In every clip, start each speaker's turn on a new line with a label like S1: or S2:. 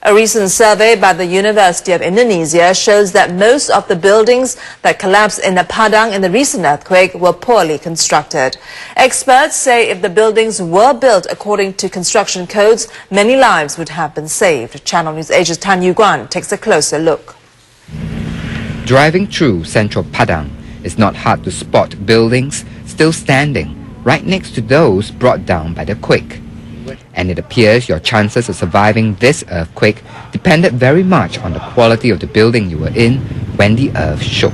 S1: A recent survey by the University of Indonesia shows that most of the buildings that collapsed in the Padang in the recent earthquake were poorly constructed. Experts say if the buildings were built according to construction codes, many lives would have been saved. Channel News Asia's KerrySiehYewGuan091013 takes a closer look.
S2: Driving through central Padang, it's not hard to spot buildings still standing right next to those brought down by the quake. And it appears your chances of surviving this earthquake depended very much on the quality of the building you were in when the earth shook.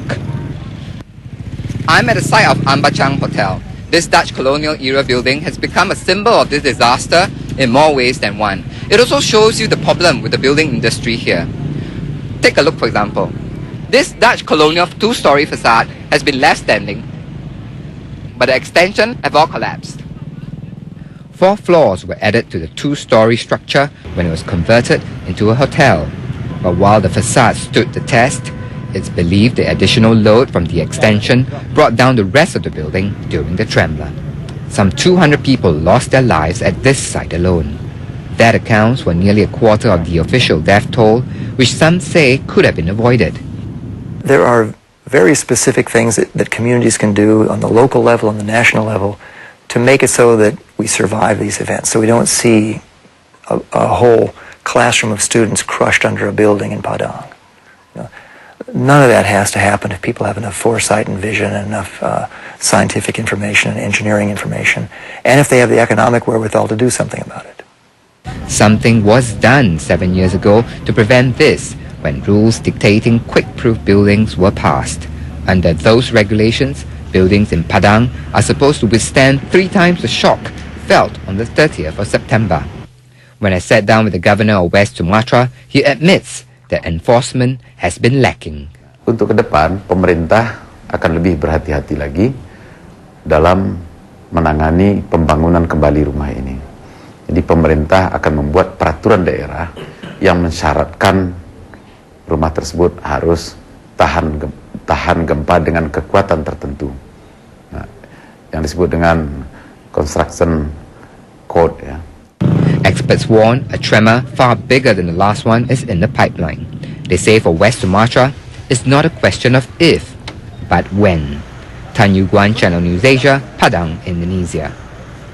S2: I'm at the site of Ambachang Hotel. This Dutch colonial era building has become a symbol of this disaster in more ways than one. It also shows you the problem with the building industry here. Take a look, for example. This Dutch colonial two-story facade has been left standing, but the extension have all collapsed. 4 floors were added to the 2-story structure when it was converted into a hotel. But while the facade stood the test, it's believed the additional load from the extension brought down the rest of the building during the trembler. Some 200 people lost their lives at this site alone. That accounts for nearly a quarter of the official death toll, which some say could have been avoided.
S3: There are very specific things that communities can do on the local level and the national level to make it so that we survive these events, so we don't see a whole classroom of students crushed under a building in Padang. None of that has to happen if people have enough foresight and vision and enough scientific information and engineering information, and if they have the economic wherewithal to do something about it.
S2: Something was done 7 years ago to prevent this when rules dictating quake-proof buildings were passed. Under those regulations, buildings in Padang are supposed to withstand 3 times the shock felt on the 30th of September. When I sat down with the governor of West Sumatra, he admits that enforcement has been lacking.
S4: Untuk ke depan, pemerintah akan lebih berhati-hati lagi dalam menangani pembangunan kembali rumah ini. Jadi pemerintah akan membuat peraturan daerah yang mensyaratkan rumah tersebut harus tahan gempa dengan kekuatan tertentu. Nah, yang disebut dengan construction code, ya.
S2: Experts warn a tremor far bigger than the last one is in the pipeline. They say for West Sumatra, it's not a question of if, but when. KerrySiehYewGuan091013, Channel News Asia, Padang, Indonesia.